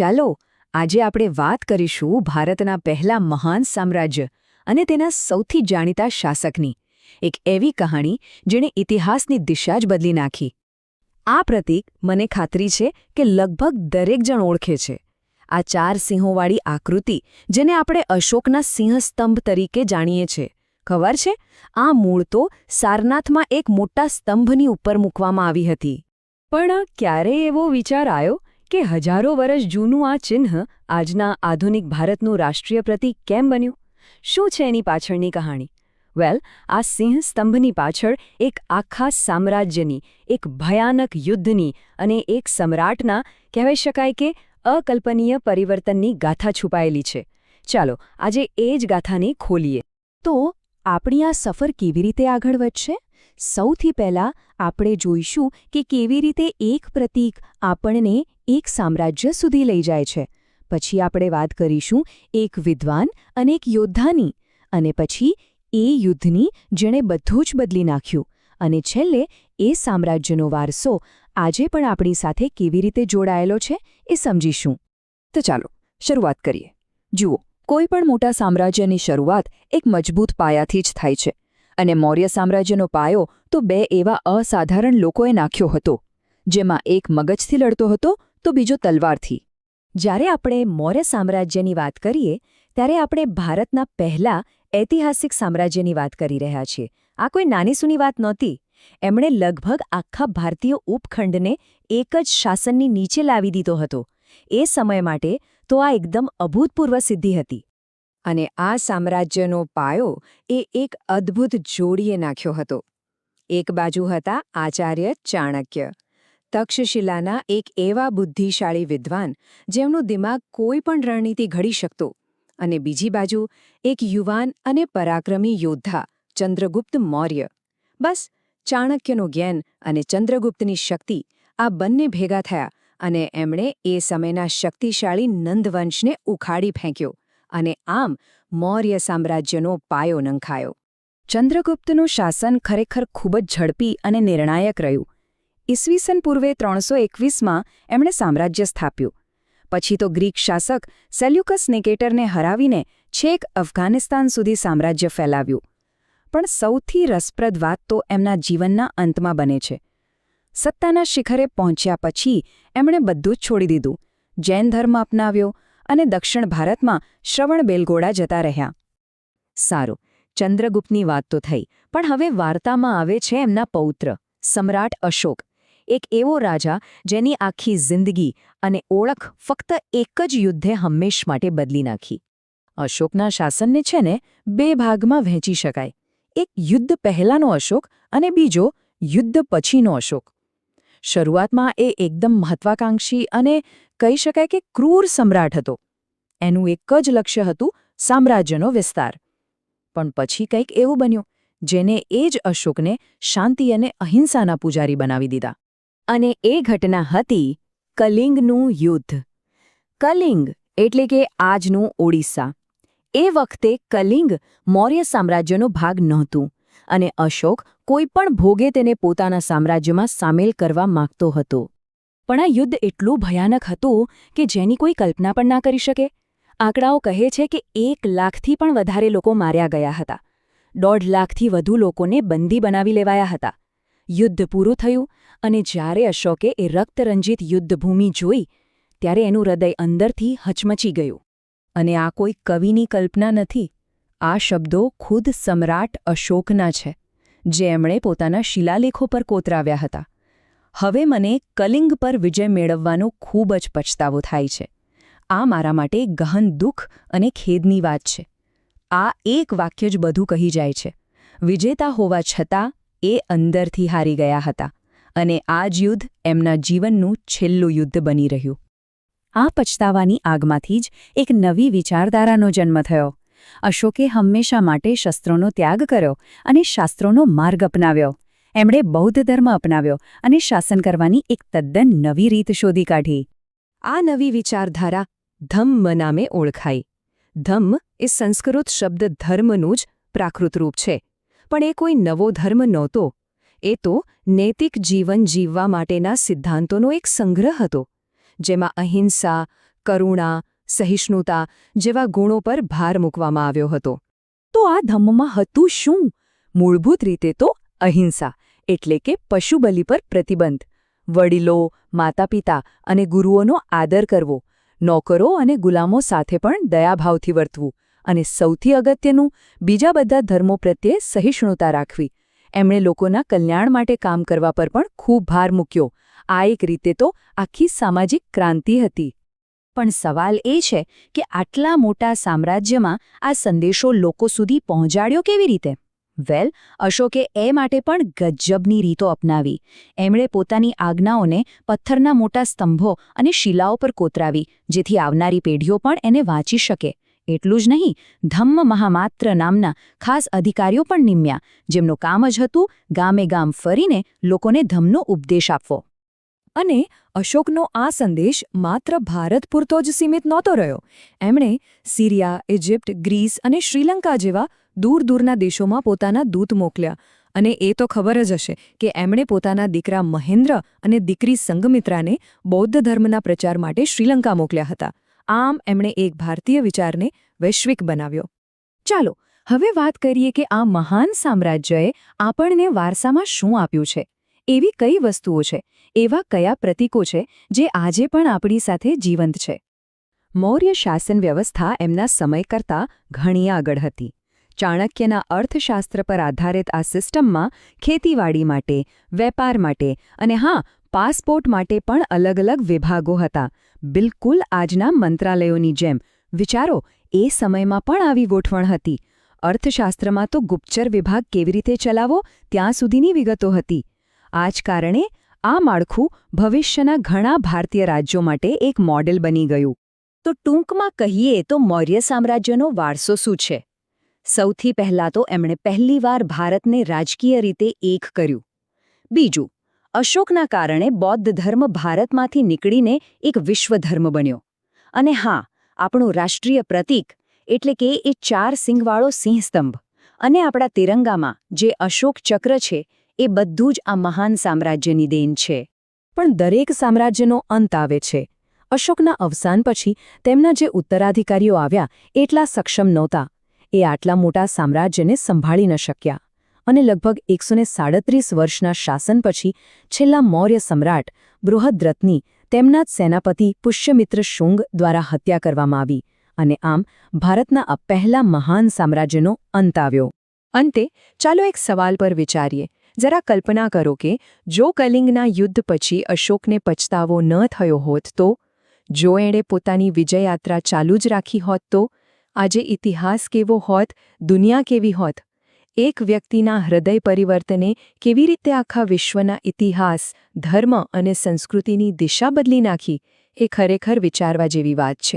ચાલો આજે આપણે વાત કરીશું ભારતના પહેલા મહાન સામ્રાજ્ય અને તેના સૌથી જાણીતા શાસકની એક એવી કહાણી જેણે ઇતિહાસની દિશા જ બદલી નાખી. આ પ્રતીક મને ખાતરી છે કે લગભગ દરેક જણ ઓળખે છે. આ 4 સિંહોવાળી આકૃતિ જેને આપણે અશોકના સિંહસ્તંભ તરીકે જાણીએ છીએ. ખબર છે, આ મૂળ તો સારનાથમાં એક મોટા સ્તંભની ઉપર મૂકવામાં આવી હતી. પણ ક્યારે એવો વિચાર આવ્યો કે હજારો વર્ષ જૂનું આ ચિહ્ન આજના આધુનિક ભારતનું રાષ્ટ્રીય પ્રતીક કેમ બન્યું? શું છે એની પાછળની કહાણી? આ સિંહ સ્તંભની પાછળ એક આખા સામ્રાજ્યની, એક ભયાનક યુદ્ધની અને એક સમ્રાટના કહેવાય શકાય કે અકલ્પનીય પરિવર્તનની ગાથા છુપાયેલી છે. ચાલો આજે એ જ ગાથાને ખોલીએ. તો આપણી આ સફર કેવી રીતે આગળ વધશે? સૌથી પહેલાં આપણે જોઈશું કે કેવી રીતે એક પ્રતીક આપણને એક સામ્રાજ્ય સુધી લઈ જાય છે. પછી આપણે વાત કરીશું એક વિદ્વાન અને એક યોદ્ધાની, અને પછી એ યુદ્ધની જેણે બધું જ બદલી નાખ્યું, અને છેલ્લે એ સામ્રાજ્યનો વારસો આજે પણ આપણી સાથે કેવી રીતે જોડાયેલો છે એ સમજીશું. તો ચાલો શરૂઆત કરીએ. જુઓ, કોઈ પણ મોટા સામ્રાજ્યની શરૂઆત એક મજબૂત પાયાથી જ થાય છે, અને મૌર્ય સામ્રાજ્યનો પાયો તો 2 એવા અસાધારણ લોકોએ નાખ્યો હતો, જેમાં એક મગજથી લડતો હતો તો બીજો તલવારથી. જ્યારે આપણે મૌર્ય સામ્રાજ્યની વાત કરીએ ત્યારે આપણે ભારતના પહેલા ઐતિહાસિક સામ્રાજ્યની વાત કરી રહ્યા છીએ. આ કોઈ નાની સૂની વાત નહોતી. એમણે લગભગ આખા ભારતીય ઉપખંડને એક જ શાસનની નીચે લાવી દીધો હતો. એ સમય માટે તો આ એકદમ અભૂતપૂર્વ સિદ્ધિ હતી. અને આ સામ્રાજ્યનો પાયો એ એક અદ્ભુત જોડીએ નાખ્યો હતો. એક બાજુ હતા આચાર્ય ચાણક્ય, તક્ષશિલાના એક એવા બુદ્ધિશાળી વિદ્વાન જેમનું દિમાગ કોઈ પણ રણનીતિ ઘડી શકતો, અને બીજી બાજુ એક યુવાન અને પરાક્રમી યોદ્ધા ચંદ્રગુપ્ત મૌર્ય. બસ, ચાણક્યનું જ્ઞાન અને ચંદ્રગુપ્તની શક્તિ આ બંને ભેગા થયા અને એમણે એ સમયના શક્તિશાળી નંદવંશને ઉખાડી ફેંક્યો, અને આમ મૌર્ય સામ્રાજ્યનો પાયો નંખાયો. ચંદ્રગુપ્તનું શાસન ખરેખર ખૂબ જ ઝડપી અને નિર્ણાયક રહ્યું. ઈસવીસન પૂર્વે 321માં એમણે સામ્રાજ્ય સ્થાપ્યું. પછી તો ગ્રીક શાસક સેલ્યુકસ નિકેટરને હરાવીને છેક અફઘાનિસ્તાન સુધી સામ્રાજ્ય ફેલાવ્યું. પણ સૌથી રસપ્રદ વાત તો એમના જીવનના અંતમાં બને છે. સત્તાના શિખરે પહોંચ્યા પછી એમણે બધું જ છોડી દીધું, જૈન ધર્મ અપનાવ્યો અને દક્ષિણ ભારતમાં શ્રવણબેલગોળા જતા રહ્યા. સારું, ચંદ્રગુપ્તની વાત તો થઈ, પણ હવે વાર્તામાં આવે છે એમના પૌત્ર સમ્રાટ અશોક. એક એવો રાજા જેની આખી જિંદગી અને ઓળખ ફક્ત એક જ યુદ્ધે હંમેશ માટે બદલી નાખી. અશોકના શાસનને છે ને 2 ભાગમાં વહેંચી શકાય. એક યુદ્ધ પહેલાંનો અશોક અને બીજો યુદ્ધ પછીનો અશોક. શરૂઆતમાં એ એકદમ મહત્વાકાંક્ષી અને કહી શકાય કે ક્રૂર સમ્રાટ હતો. એનું એક જ લક્ષ્ય હતું સામ્રાજ્યનો વિસ્તાર. પણ પછી કંઈક એવું બન્યું જેને એ જ અશોકને શાંતિ અને અહિંસાના પૂજારી બનાવી દીધા. અને એ ઘટના હતી કલિંગનું યુદ્ધ. કલિંગ એટલે કે આજનું ઓડિશા. એ વખતે કલિંગ મૌર્ય સામ્રાજ્યનો ભાગ નહોતું, અને અશોક કોઈ પણ ભોગે તેને પોતાના સામ્રાજ્યમાં સામેલ કરવા માંગતો હતો. પણ આ યુદ્ધ એટલું ભયાનક હતું કે જેની કોઈ કલ્પના પણ ના કરી શકે. આંકડાઓ કહે છે કે 1 લાખથી પણ વધારે લોકો માર્યા ગયા હતા. 1.5 લાખથી વધુ લોકોને બંદી બનાવી લેવાયા હતા. યુદ્ધ પૂરું થયું, અને જ્યારે અશોકે એ રક્તરંજિત યુદ્ધભૂમિ જોઈ ત્યારે એનું હૃદય અંદરથી હચમચી ગયું. અને આ કોઈ કવિની કલ્પના નથી. આ શબ્દો ખુદ સમ્રાટ અશોકના છે, જે એમણે પોતાના શિલાલેખો પર કોતરાવ્યા હતા. હવે મને કલિંગ પર વિજય મેળવવાનો ખૂબ જ પછતાવો થાય છે. આ મારા માટે ગહન દુઃખ અને ખેદની વાત છે. આ એક વાક્ય જ બધું કહી જાય છે. વિજેતા હોવા છતાં એ અંદરથી હારી ગયા હતા, અને આ જ યુદ્ધ એમના જીવનનું છેલ્લું યુદ્ધ બની રહ્યું. આ પછતાવાની આગમાંથી જ એક નવી વિચારધારાનો જન્મ થયો. અશોકે હંમેશા માટે શસ્ત્રોનો ત્યાગ કર્યો અને શાસ્ત્રોનો માર્ગ અપનાવ્યો. એમણે બૌદ્ધ ધર્મ અપનાવ્યો અને શાસન કરવાની એક તદ્દન નવી રીત શોધી કાઢી. આ નવી વિચારધારા ધમ્મ નામે ઓળખાઈ. ધમ્મ એ સંસ્કૃત શબ્દ ધર્મનું જ પ્રાકૃત રૂપ છે. પણ એ કોઈ નવો ધર્મ નહોતો. એ તો નૈતિક જીવન જીવવા માટેના સિદ્ધાંતોનો એક સંગ્રહ હતો, જેમાં અહિંસા, કરુણા, સહિષ્ણુતા જેવા ગુણો પર ભાર મૂકવામાં આવ્યો હતો. તો આ ધમ્મમાં હતું શું? મૂળભૂત રીતે તો અહિંસા એટલે કે પશુબલિ પર પ્રતિબંધ, વડીલો, માતાપિતા અને ગુરુઓનો આદર કરવો, નોકરો અને ગુલામો સાથે પણ દયાભાવથી વર્તવું અને સૌથી અગત્યનું બીજા બધા ધર્મો પ્રત્યે સહિષ્ણુતા રાખવી. એમણે લોકોના કલ્યાણ માટે કામ કરવા પર પણ ખૂબ ભાર મૂક્યો. આ એક રીતે તો આખી સામાજિક ક્રાંતિ હતી. પણ સવાલ એ છે કે આટલા મોટા સામ્રાજ્યમાં આ સંદેશો લોકો સુધી પહોંચાડ્યો કેવી રીતે? વેલ, અશોકે એ માટે પણ ગજબની રીતો અપનાવી. એમણે પોતાની આજ્ઞાઓને પથ્થરના મોટા સ્તંભો અને શિલાઓ પર કોતરાવી, જેથી આવનારી પેઢીઓ પણ એને વાંચી શકે. એટલું જ નહીં, ધમ્મ મહામાત્ર નામના ખાસ અધિકારીઓ પણ નિમ્યા, જેમનું કામ જ હતું ગામે ગામ ફરીને લોકોને ધમ્મનો ઉપદેશ આપવો. અને અશોકનો આ સંદેશ માત્ર ભારત પૂરતો જ સીમિત નહોતો રહ્યો. એમણે સિરિયા, ઇજિપ્ત, ગ્રીસ અને શ્રીલંકા જેવા દૂર દૂરના દેશોમાં પોતાના દૂત મોકલ્યા. અને એ તો ખબર જ હશે કે એમણે પોતાના દીકરા મહેન્દ્ર અને દીકરી સંઘમિત્રાને બૌદ્ધ ધર્મના પ્રચાર માટે શ્રીલંકા મોકલ્યા હતા. આમ એમણે એક ભારતીય વિચારને વૈશ્વિક બનાવ્યો. ચાલો હવે વાત કરીએ કે આ મહાન સામ્રાજ્યએ આપણને વારસામાં શું આપ્યું છે. એવી કઈ વસ્તુઓ છે, એવા કયા પ્રતીકો છે જે આજે પણ આપણી સાથે જીવંત છે? મૌર્ય શાસન વ્યવસ્થા એમના સમય કરતાં ઘણી આગળ હતી. ચાણક્યના અર્થશાસ્ત્ર પર આધારિત આ સિસ્ટમમાં ખેતીવાડી માટે, વેપાર માટે અને પાસપોર્ટ માટે પણ અલગ અલગ વિભાગો હતા. બિલકુલ આજના મંત્રાલયોની જેમ. વિચારો, એ સમયમાં પણ આવી ગોઠવણ હતી. અર્થશાસ્ત્રમાં તો ગુપ્તચર વિભાગ કેવી રીતે ચલાવવો ત્યાં સુધીની વિગતો હતી. આ જ કારણે આ માળખું ભવિષ્યના ઘણા ભારતીય રાજ્યો માટે એક મોડેલ બની ગયું. તો ટૂંકમાં કહીએ તો મૌર્ય સામ્રાજ્યનો વારસો શું છે? સૌથી પહેલાં તો એમણે પહેલીવાર ભારતને રાજકીય રીતે એક કર્યું. બીજું, અશોકના કારણે બૌદ્ધ ધર્મ ભારતમાંથી નીકળીને એક વિશ્વધર્મ બન્યો. અને આપણું રાષ્ટ્રીય પ્રતીક એટલે કે એ 4 સિંગવાળો સિંહસ્તંભ અને આપણા તિરંગામાં જે અશોક ચક્ર છે, એ બધું જ આ મહાન સામ્રાજ્યની દેન છે. પણ દરેક સામ્રાજ્યનો અંત આવે છે. અશોકના અવસાન પછી તેમના જે ઉત્તરાધિકારીઓ આવ્યા એટલા સક્ષમ નહોતા. એ આટલા મોટા સામ્રાજ્યને સંભાળી ન શક્યા. અને લગભગ 137 વર્ષના શાસન પછી છેલ્લા મૌર્ય સમ્રાટ બૃહદ્રથની તેમના જ સેનાપતિ પુષ્યમિત્ર શુંગ દ્વારા હત્યા કરવામાં આવી. અને આમ ભારતના આ પહેલા મહાન સામ્રાજ્યનો અંત આવ્યો. અંતે ચાલો એક સવાલ પર વિચારીએ. જરા કલ્પના કરો કે જો કલિંગના યુદ્ધ પછી અશોકને પછતાવો ન થયો હોત તો, જો એણે પોતાની વિજયયાત્રા ચાલુ જ રાખી હોત તો, આજે ઇતિહાસ કેવો હોત, દુનિયા કેવી હોત? એક વ્યક્તિના હૃદય પરિવર્તને કેવી રીતે આખા વિશ્વના ઇતિહાસ, ધર્મ અને સંસ્કૃતિની દિશા બદલી નાખી, એ ખરેખર વિચારવા જેવી વાત છે.